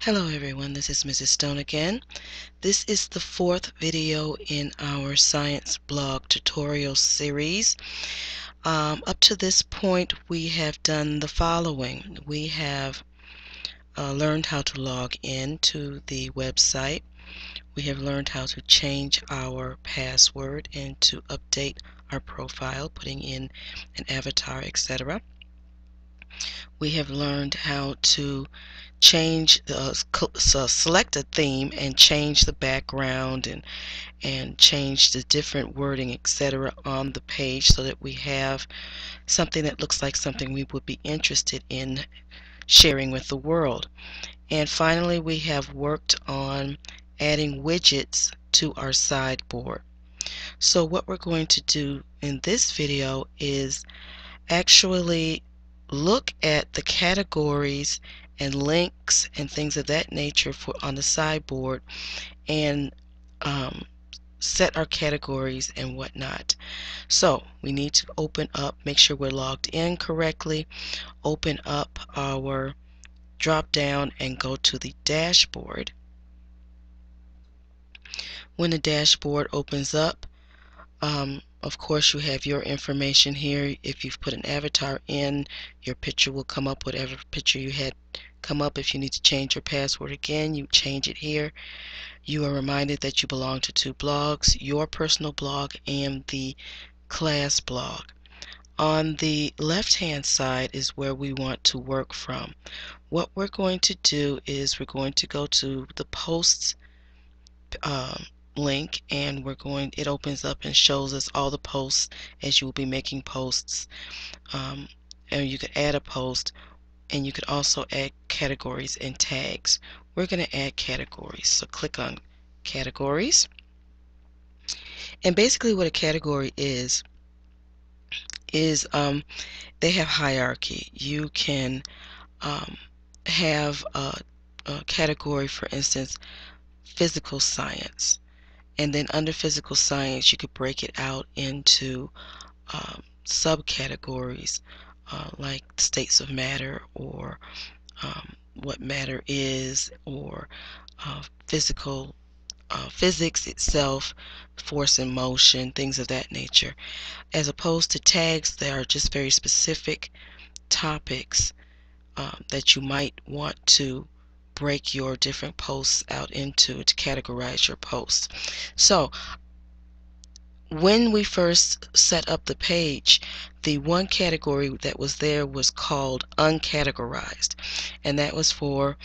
Hello everyone, this is Mrs. Stone again. This is the fourth video in our science blog tutorial series. Up to this point we have done the following. We have learned how to log in to the website. We have learned how to change our password and to update our profile, putting in an avatar, etc. We have learned how to change select a theme and change the background and change the different wording, etc. on the page so that we have something that looks like something we would be interested in sharing with the world. And finally, we have worked on adding widgets to our sideboard. So what we're going to do in this video is actually look at the categories and links and things of that nature on the sideboard and set our categories and whatnot. So we need to open up, make sure we're logged in correctly, open up our drop down and go to the dashboard. When the dashboard opens up, of course you have your information here. If you've put an avatar in, your picture will come up, whatever picture you had come up. If you need to change your password again, you change it here. You are reminded that you belong to two blogs, your personal blog and the class blog. On the left hand side is where we want to work from. What we're going to do is we're going to go to the posts link, and it opens up and shows us all the posts as you will be making posts, and you can add a post, and you can also add categories and tags. We're going to add categories, so click on categories, and basically what a category is they have hierarchy. You can have a category, for instance, physical science. And then under physical science, you could break it out into subcategories like states of matter, or what matter is, or physics itself, force and motion, things of that nature. As opposed to tags, they are just very specific topics that you might want to break your different posts out into to categorize your posts. So when we first set up the page, the one category that was there was called uncategorized, and that was for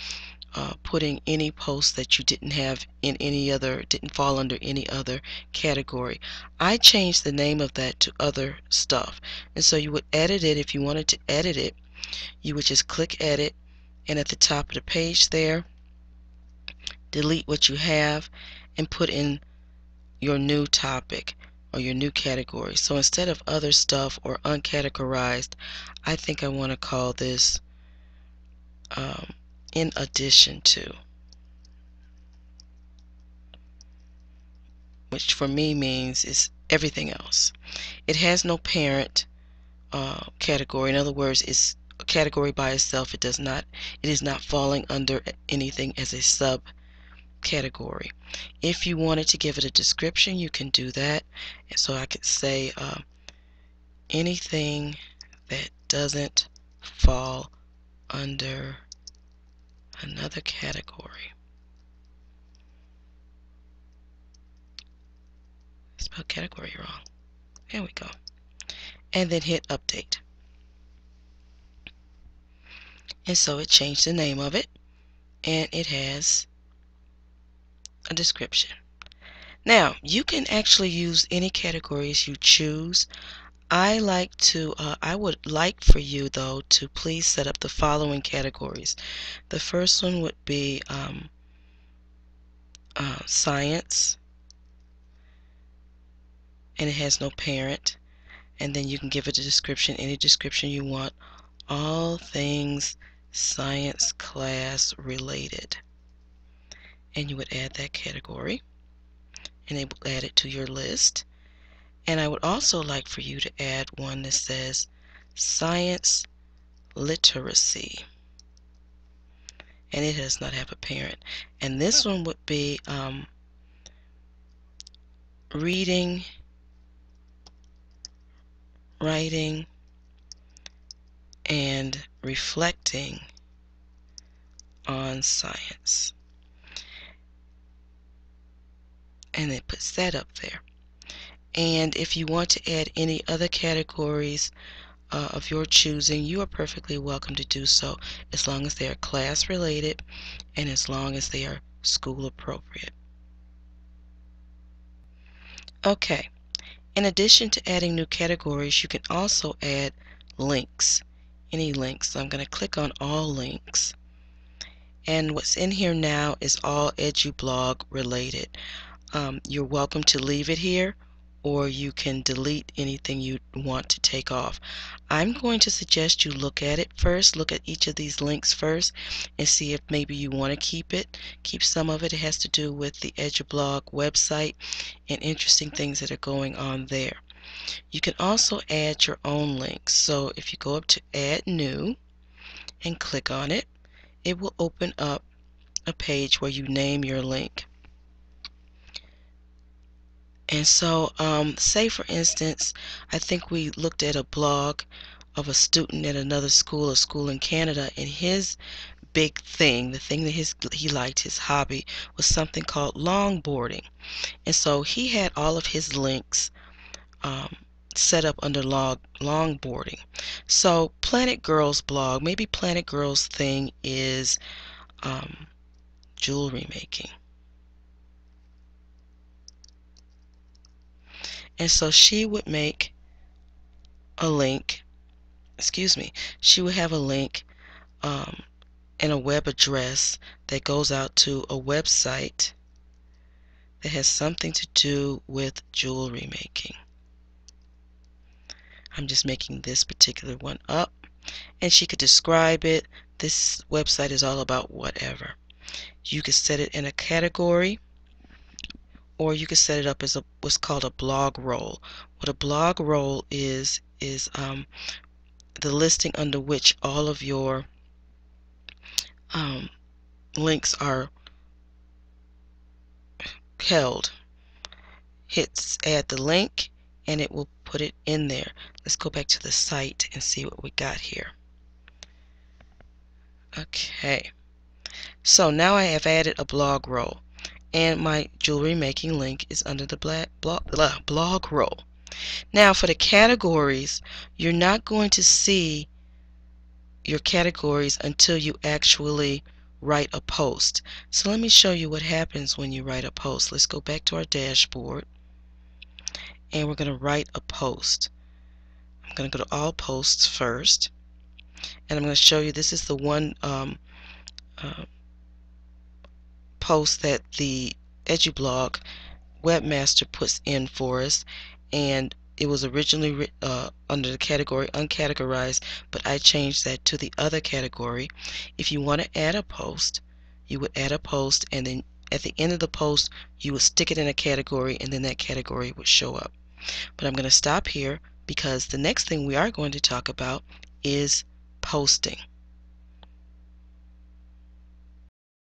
putting any post that you didn't have in any other, didn't fall under any other category. I changed the name of that to other stuff, and so you would edit it. If you wanted to edit it, you would just click edit, and at the top of the page there, delete what you have and put in your new topic or your new category. So instead of other stuff or uncategorized, I think I want to call this in addition to, which for me means is everything else. It has no parent category. In other words, it's a category by itself. It is not falling under anything as a subcategory. If you wanted to give it a description, you can do that. And so I could say anything that doesn't fall under another category. I spelled category wrong. There we go. And then hit update. And so it changed the name of it, and it has a description. Now you can actually use any categories you choose. I would like for you though to please set up the following categories. The first one would be science, and it has no parent, and then you can give it a description, any description you want, all things science class related, and you would add that category, and it will add it to your list. And I would also like for you to add one that says science literacy, and it does not have a parent. And this one would be reading, writing, and reflecting on science. And it puts that up there. And if you want to add any other categories of your choosing, you are perfectly welcome to do so, as long as they are class related and as long as they are school appropriate. Okay, in addition to adding new categories, you can also add links, any links. So I'm going to click on all links, and what's in here now is all EduBlog related. You're welcome to leave it here, or you can delete anything you want to take off. I'm going to suggest you look at it first, look at each of these links first, and see if maybe you want to keep it. Keep some of it. It has to do with the EduBlog website and interesting things that are going on there. You can also add your own links. So if you go up to Add New and click on it, it will open up a page where you name your link. And so, say for instance, I think we looked at a blog of a student at another school, a school in Canada, and his big thing, the thing that he liked, his hobby, was something called longboarding. And so he had all of his links set up under longboarding. So Planet Girl's blog, maybe Planet Girl's thing is jewelry making. And so she would make a link, she would have a link and a web address that goes out to a website that has something to do with jewelry making. I'm just making this particular one up, and she could describe it. This website is all about whatever. You could set it in a category, or you could set it up as what's called a blog roll. What a blog roll is the listing under which all of your links are held. Hit add the link and it will put it in there. Let's go back to the site and see what we got here. Okay, so now I have added a blog roll, and my jewelry making link is under the blog roll. Now for the categories, you're not going to see your categories until you actually write a post. So let me show you what happens when you write a post. Let's go back to our dashboard, and we're going to write a post. I'm going to go to all posts first, and I'm going to show you, this is the one post that the EduBlog webmaster puts in for us, and it was originally under the category uncategorized, but I changed that to the other category. If you want to add a post, you would add a post, and then at the end of the post you would stick it in a category, and then that category would show up. But I'm going to stop here because the next thing we are going to talk about is posting.